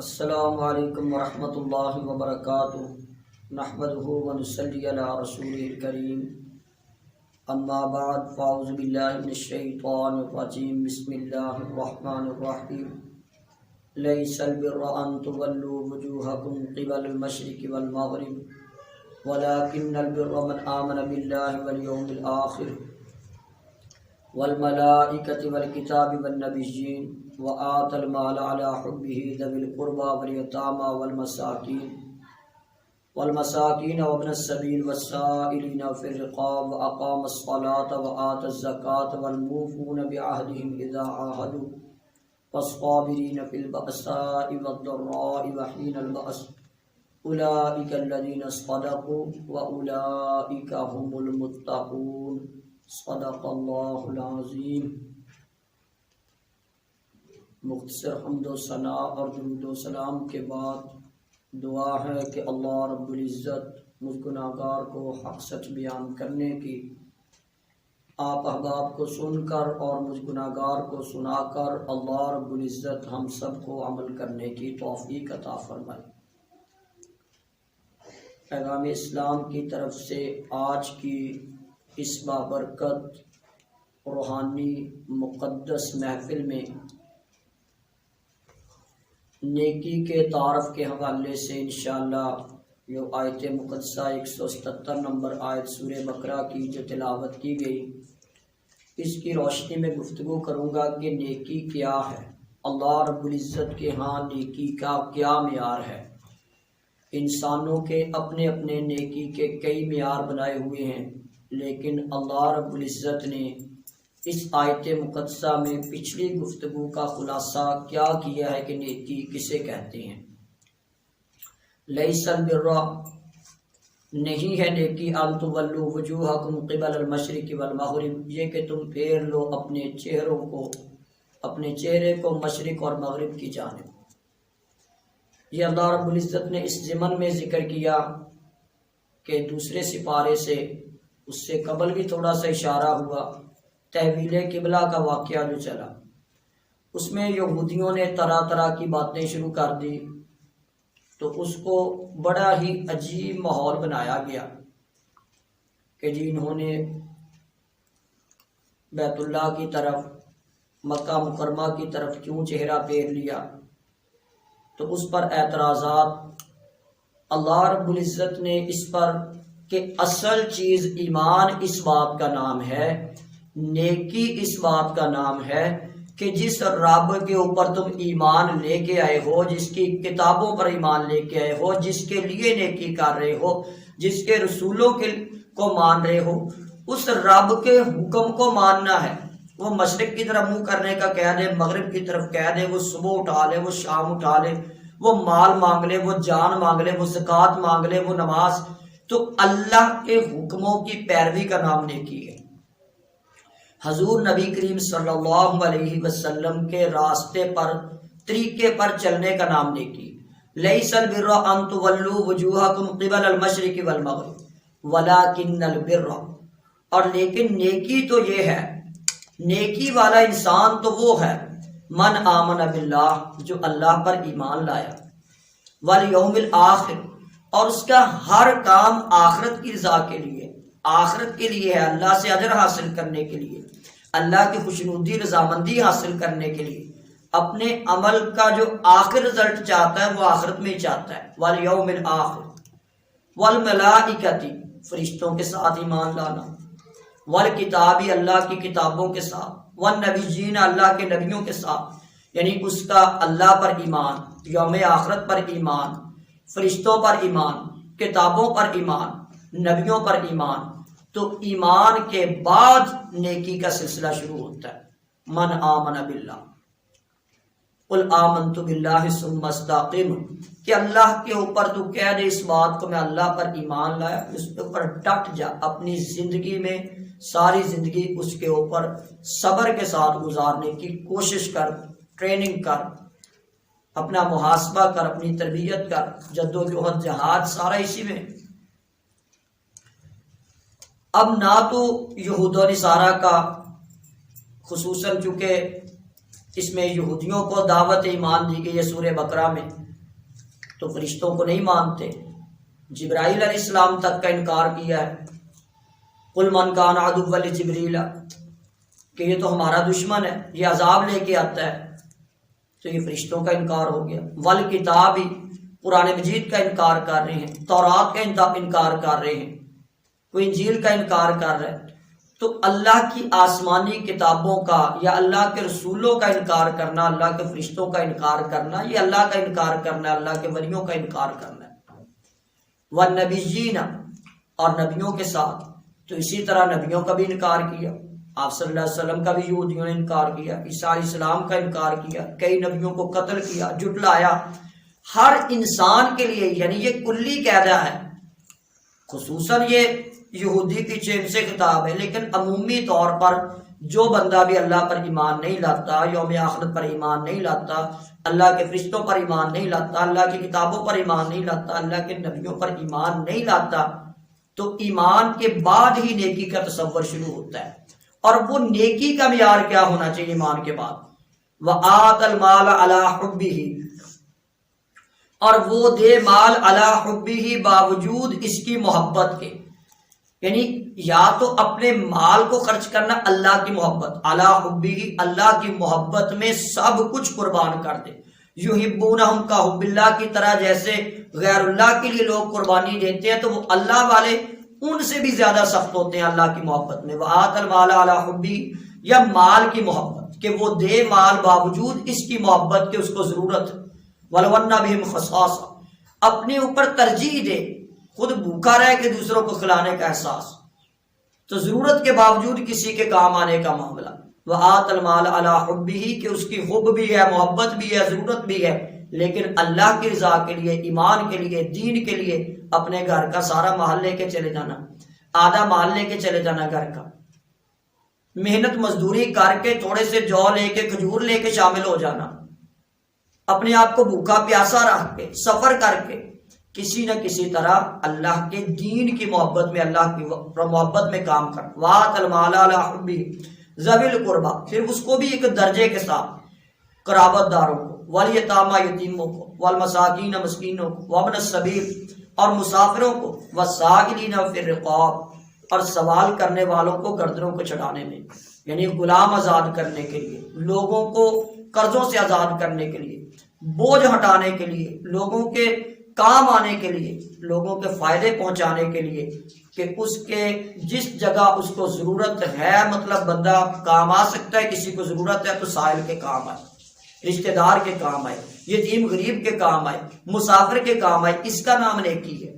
السلام علیکم ورحمۃ اللہ وبرکاتہ نحمدہ ونصلی علی رسولہ الکریم اما بعد فاعوذ باللہ من الشیطان الرجیم بسم اللہ الرحمن الرحیم لیس البر ان تولوا وجوہکم قبل المشرق والمغرب ولکن البر من آمن باللہ والیوم الآخر والملائکۃ والکتاب والنبیین وآت المال علی حبہ ذوی القربى والیتامى والمساکین وابن السبیل والسائلین فی الرقاب واقام الصلاة وآت الزکاة والموفون بعہدہم اذا عاہدوا والصابرین فی البأساء والضراء وحین البأس اولئک الذین صدقوا واولئک هم المتقون صدق اللہ العظیم۔ مختصر حمد و ثناء اور درود و سلام کے بعد دعا ہے کہ اللہ رب العزت مجھ گناہگار کو حق سچ بیان کرنے کی، آپ احباب کو سن کر اور مجھ گناہگار کو سنا کر اللہ رب العزت ہم سب کو عمل کرنے کی توفیق عطا فرمائے۔ پیغام اسلام کی طرف سے آج کی اس بابرکت روحانی مقدس محفل میں نیکی کے تعارف کے حوالے سے انشاءاللہ جو آیت مقدسہ 177 نمبر آیت سورہ بقرہ کی جو تلاوت کی گئی، اس کی روشنی میں گفتگو کروں گا کہ نیکی کیا ہے، اللہ رب العزت کے ہاں نیکی کا کیا معیار ہے۔ انسانوں کے اپنے اپنے نیکی کے کئی معیار بنائے ہوئے ہیں، لیکن اللہ رب العزت نے اس آیت مقدسہ میں پچھلی گفتگو کا خلاصہ کیا کیا ہے کہ نیکی کسے کہتے ہیں۔ لیس البر، نہیں ہے نیکی ان تولوا وجوہکم قبل المشرق والمغرب، یہ کہ تم پھیر لو اپنے چہرے کو مشرق اور مغرب کی جانب۔ یہ اللہ رب العزت نے اس ضمن میں ذکر کیا کہ دوسرے سپارے سے اس سے قبل بھی تھوڑا سا اشارہ ہوا، تحویل قبلہ کا واقعہ جو چلا، اس میں یہودیوں نے طرح طرح کی باتیں شروع کر دی، تو اس کو بڑا ہی عجیب ماحول بنایا گیا کہ جی انہوں نے بیت اللہ کی طرف، مکہ مکرمہ کی طرف کیوں چہرہ پھیر لیا، تو اس پر اعتراضات۔ اللہ رب العزت نے اس پر کہ اصل چیز ایمان اس بات کا نام ہے، نیکی اس بات کا نام ہے کہ جس رب کے اوپر تم ایمان لے کے آئے ہو، جس کی کتابوں پر ایمان لے کے آئے ہو، جس کے لیے نیکی کر رہے ہو، جس کے رسولوں کو مان رہے ہو، اس رب کے حکم کو ماننا ہے۔ وہ مشرق کی طرف منہ کرنے کا کہہ دے، مغرب کی طرف کہہ دے، وہ صبح اٹھا لے، وہ شام اٹھا لے، وہ مال مانگ لے، وہ جان مانگ لے، وہ زکوٰۃ مانگ لے، وہ نماز، تو اللہ کے حکموں کی پیروی کا نام نیکی ہے۔ حضور نبی کریم صلی اللہ علیہ وسلم کے راستے پر، طریقے پر چلنے کا نام نیکی۔ لیس البر ان تولوا وجوہکم قبل المشرق والمغرب ولکن البر، اور لیکن نیکی تو یہ ہے، نیکی والا انسان تو وہ ہے من آمن باللہ، جو اللہ پر ایمان لایا، والیوم الآخر، اور اس کا ہر کام آخرت کی رضا کے لیے، آخرت کے لیے ہے، اللہ سے اجر حاصل کرنے کے لیے، اللہ کی خوشنودی رضامندی حاصل کرنے کے لیے، اپنے عمل کا جو آخر رزلٹ چاہتا ہے وہ آخرت میں ہی چاہتا ہے۔ والیوم الآخر والملائکۃ، فرشتوں کے ساتھ ایمان لانا، والکتابی، اللہ کی کتابوں کے ساتھ، والنبیین، اللہ کے نبیوں کے ساتھ، یعنی اس کا اللہ پر ایمان، یوم آخرت پر ایمان، فرشتوں پر ایمان، کتابوں پر ایمان، نبیوں پر ایمان، تو ایمان کے بعد نیکی کا سلسلہ شروع ہوتا ہے۔ من آمن باللہ، قل آمنت باللہ ثم استقم، کہ اللہ کے اوپر تو کہہ دے اس بات کو، میں اللہ پر ایمان لایا، اس کے اوپر ڈٹ جا، اپنی زندگی میں ساری زندگی اس کے اوپر صبر کے ساتھ گزارنے کی کوشش کر، ٹریننگ کر، اپنا محاسبہ کر، اپنی تربیت کر، جد و جہد جہاد سارا اسی میں۔ اب نہ تو یہود و نصارہ کا، خصوصاً چونکہ اس میں یہودیوں کو دعوت ایمان دی گئی ہے سورہ بقرہ میں، تو فرشتوں کو نہیں مانتے، جبرائیل علیہ السلام تک کا انکار کیا ہے، قل من کان عدوا لجبریل، کہ یہ تو ہمارا دشمن ہے، یہ عذاب لے کے آتا ہے، تو یہ فرشتوں کا انکار ہو گیا۔ والکتاب ہی قرآن مجید کا انکار کر رہے ہیں، تورات کا انکار کر رہے ہیں، کوئی انجیل کا انکار کر رہا ہے، تو اللہ کی آسمانی کتابوں کا یا اللہ کے رسولوں کا انکار کرنا، اللہ کے فرشتوں کا انکار کرنا، یہ اللہ کا انکار کرنا ہے، اللہ کے ولیوں کا انکار کرنا ہے۔ والنبیین، اور نبیوں کے ساتھ تو اسی طرح نبیوں کا بھی انکار کیا، آپ صلی اللہ علیہ وسلم کا بھی یہودیوں نے انکار کیا، عیسیٰ علیہ السلام کا انکار کیا، کئی نبیوں کو قتل کیا، جھٹلایا۔ ہر انسان کے لیے یعنی یہ کلی قاعدہ ہے، خصوصاً یہ یہودی کی چین سے خطاب ہے، لیکن عمومی طور پر جو بندہ بھی اللہ پر ایمان نہیں لاتا، یوم آخرت پر ایمان نہیں لاتا، اللہ کے فرشتوں پر ایمان نہیں لاتا، اللہ کی کتابوں پر ایمان نہیں لاتا، اللہ کے نبیوں پر ایمان نہیں لاتا، تو ایمان کے بعد ہی نیکی کا تصور شروع ہوتا ہے۔ اور وہ نیکی کا معیار کیا ہونا چاہیے ایمان کے بعد؟ وَآتَ الْمَالَ عَلَىٰ حُبِّهِ، اور وہ دے مال علی حبہ، باوجود اس کی محبت کے، یعنی یا تو اپنے مال کو خرچ کرنا اللہ کی محبت، علی حبہ، اللہ کی محبت میں سب کچھ قربان کر دے، یحبونہم کا حب اللہ کی طرح، جیسے غیر اللہ کے لیے لوگ قربانی دیتے ہیں تو وہ اللہ والے ان سے بھی زیادہ سخت ہوتے ہیں اللہ کی محبت میں۔ وآت المال علی حبہ، یا مال کی محبت، کہ وہ دے مال باوجود اس کی محبت کے اس کو ضرورت ہے۔ وَلَوْ أَنَّ بِهِمْ خَصَاصَةً، اپنے اوپر ترجیح دے، خود بھوکا رہ کے دوسروں کو کھلانے کا احساس، تو ضرورت کے باوجود کسی کے کام آنے کا معاملہ۔ وَآتَ الْمَالَ عَلَىٰ حُبِّهِ، کہ اس کی حب بھی ہے، محبت بھی ہے، ضرورت بھی ہے، لیکن اللہ کی رضا کے لیے، ایمان کے لیے، دین کے لیے اپنے گھر کا سارا مال لے کے چلے جانا، آدھا مال لے کے چلے جانا گھر کا، محنت مزدوری کر کے تھوڑے سے جو لے کے، کھجور لے کے شامل ہو جانا، اپنے آپ کو بھوکا پیاسا رکھ کے، سفر کر کے، کسی نہ کسی طرح اللہ کے دین کی محبت میں، اللہ کی محبت میں کام کر۔ وَآتَ الْمَالَ عَلَىٰ حُبِّهِ ذَوِي الْقُرْبَىٰ، پھر اس کو بھی ایک درجے کے ساتھ، قرابت داروں کو، والیتامیٰ یتیموں کو، والمساکین مسکینوں کو، وابن السبیل اور مسافروں کو، والسائلین فی الرقاب اور سوال کرنے والوں کو گردنوں کو چڑھانے میں، یعنی غلام آزاد کرنے کے لیے، لوگوں کو قرضوں سے آزاد کرنے کے لیے، بوجھ ہٹانے کے لیے، لوگوں کے کام آنے کے لیے، لوگوں کے فائدے پہنچانے کے لیے، کہ اس کے جس جگہ اس کو ضرورت ہے، مطلب بندہ کام آ سکتا ہے، کسی کو ضرورت ہے تو سائل کے کام آئے، رشتہ دار کے کام آئے، یتیم غریب کے کام آئے، مسافر کے کام آئے، اس کا نام نیکی ہے۔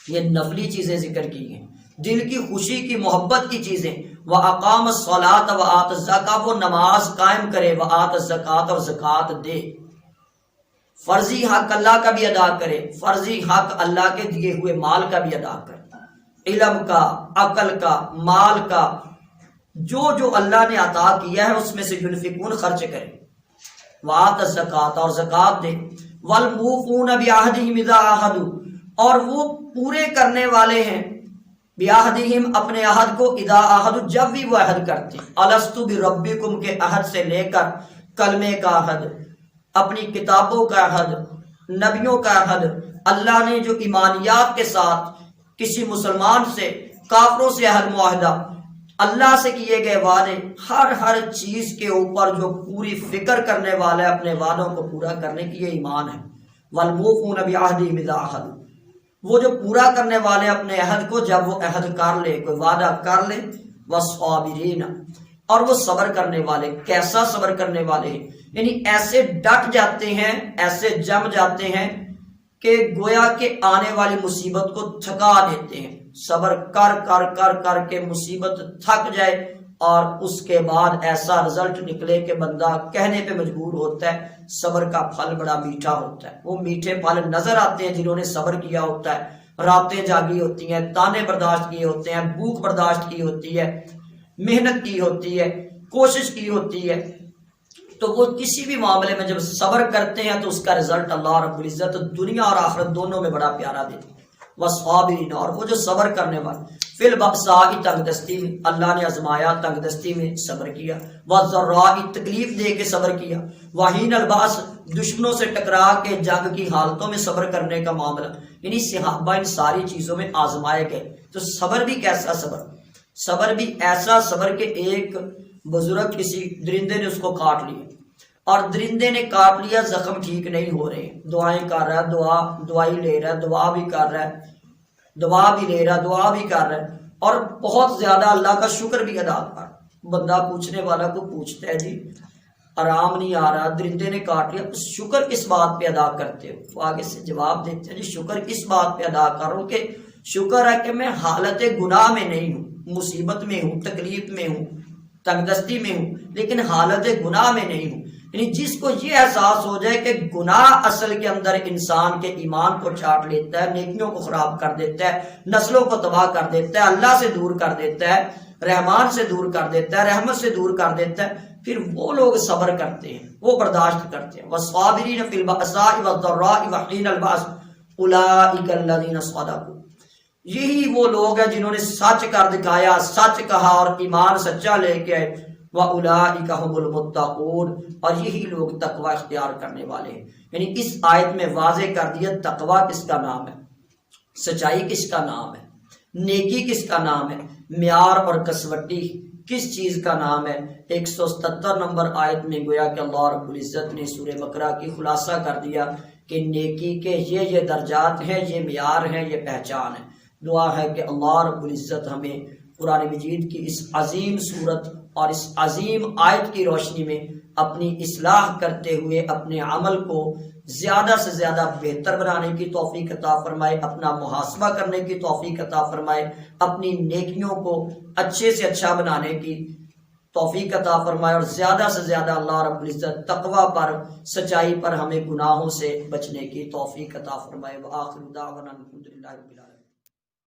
یہ نفلی چیزیں ذکر کی ہیں، دل کی خوشی کی، محبت کی چیزیں۔ وَأَقَامَ الصَّلَاةَ وَآتَ الزَّكَاةَ، وہ نماز قائم کرے، وَآتَ الزَّكَاةَ، اور زکوٰۃ دے، فرضی حق اللہ کا بھی ادا کرے، فرضی حق اللہ کے دیے ہوئے مال کا بھی ادا کرے، علم کا، عقل کا، مال کا، جو جو اللہ نے عطا کیا ہے اس میں سے ينفقون، خرچ کرے، وآت الزکوٰۃ، اور زکوٰۃ دے، والموفون بعہدہم اذا عاہدوا، اور وہ پورے کرنے والے ہیں، بعہدہم، اپنے عہد کو، اذا عاہدوا، جب بھی وہ عہد کرتے ہیں، الست بربکم، کے عہد سے لے کر کلمے کا عہد، اپنی کتابوں کا عہد، نبیوں کا عہد، اللہ نے جو ایمانیات کے ساتھ کسی مسلمان سے، کافروں سے عہد معاہدہ، اللہ سے کیے گئے وعدے، ہر چیز کے اوپر جو پوری فکر کرنے والا ہے اپنے وعدوں کو پورا کرنے کی، یہ ایمان ہے۔ والموفون بعہدہم اذا عاہدوا، وہ جو پورا کرنے والے اپنے عہد کو جب وہ عہد کر لے، کوئی وعدہ کر لے، والصابرین، اور وہ صبر کرنے والے۔ کیسا صبر کرنے والے ہیں؟ یعنی ایسے ڈٹ جاتے ہیں، ایسے جم جاتے ہیں کہ گویا کہ آنے والی مصیبت کو تھکا دیتے ہیں، صبر کر کر کر کر کے مصیبت تھک جائے، اور اس کے بعد ایسا رزلٹ نکلے کہ بندہ کہنے پہ مجبور ہوتا ہے صبر کا پھل بڑا میٹھا ہوتا ہے۔ وہ میٹھے پھل نظر آتے ہیں جنہوں نے صبر کیا ہوتا ہے، راتیں جاگی ہوتی ہیں، تانے برداشت کیے ہوتے ہیں، بھوک برداشت کی ہوتی ہے، محنت کی ہوتی ہے، کوشش کی ہوتی ہے، تو وہ کسی بھی معاملے میں جب صبر کرتے ہیں تو اس کا رزلٹ اللہ رب العزت دنیا اور آخرت دونوں میں بڑا پیارا دیتے ہیں۔ والصابرین، اور وہ جو صبر کرنے والے، فی البأساء، تنگ دستی میں، اللہ نے آزمایا، تنگ دستی میں صبر کیا، والضراء، تکلیف دے کے صبر کیا، وحین الباس، دشمنوں سے ٹکرا کے جنگ کی حالتوں میں صبر کرنے کا معاملہ، یعنی صحابہ ان ساری چیزوں میں آزمائے گئے۔ تو صبر بھی کیسا صبر؟ صبر بھی ایسا صبر کہ ایک بزرگ کسی درندے نے اس کو کاٹ لیا، اور درندے نے کاٹ لیا، زخم ٹھیک نہیں ہو رہے، دعائیں کر رہا ہے، دعائی لے رہا ہے، دعا بھی کر رہا ہے، دعا بھی لے رہا ہے، دعا بھی کر رہا ہے، اور بہت زیادہ اللہ کا شکر بھی ادا کر۔ بندہ پوچھنے والا کو پوچھتا ہے جی آرام نہیں آ رہا، درندے نے کاٹ لیا، شکر کس بات پہ ادا کرتے ہو؟ وہ آگے سے جواب دیتے ہیں جی شکر کس بات پہ ادا کر رہا ہوں کہ شکر ہے کہ میں حالت گناہ میں نہیں ہوں، مصیبت میں ہوں، تکلیف میں ہوں، تنگ دستی میں ہوں، لیکن حالت گناہ میں نہیں ہوں۔ یعنی جس کو یہ احساس ہو جائے کہ گناہ اصل کے اندر انسان کے ایمان کو چاٹ لیتا ہے، نیکیوں کو خراب کر دیتا ہے، نسلوں کو تباہ کر دیتا ہے، اللہ سے دور کر دیتا ہے، رحمان سے دور کر دیتا ہے، رحمت سے دور کر دیتا ہے، پھر وہ لوگ صبر کرتے ہیں، وہ برداشت کرتے ہیں۔ وَالصَّابِرِينَ فِي الْبَأْسَاءِ وَالضَّرَّاءِ وَحِينَ الْبَأْسِ أُولَٰئِكَ الَّذِينَ صَدَقُوا۔ یہی وہ لوگ ہیں جنہوں نے سچ کر دکھایا، سچ کہا اور ایمان سچا لے کے آئے۔ وَأُولَٰئِكَ هُمُ الْمُتَّقُونَ، اور یہی لوگ تقوی اختیار کرنے والے ہیں۔ یعنی اس آیت میں واضح کر دیا تقوی کس کا نام ہے، سچائی کس کا نام ہے، نیکی کس کا نام ہے، معیار اور کسوٹی کس چیز کا نام ہے۔ 177 نمبر آیت میں گویا کہ اللہ رب العزت نے سورہ بقرہ کی خلاصہ کر دیا کہ نیکی کے یہ درجات ہیں، یہ معیار ہیں، یہ پہچان ہے۔ دعا ہے کہ اللہ رب العزت ہمیں قرآن مجید کی اس عظیم صورت اور اس عظیم آیت کی روشنی میں اپنی اصلاح کرتے ہوئے اپنے عمل کو زیادہ سے زیادہ بہتر بنانے کی توفیق عطا فرمائے، اپنا محاسبہ کرنے کی توفیق عطا فرمائے، اپنی نیکیوں کو اچھے سے اچھا بنانے کی توفیق عطا فرمائے، اور زیادہ سے زیادہ اللہ رب العزت تقوی پر، سچائی پر ہمیں گناہوں سے بچنے کی توفیق عطا فرمائے۔ وآخر دعوانا الحمدللہ رب العالمین۔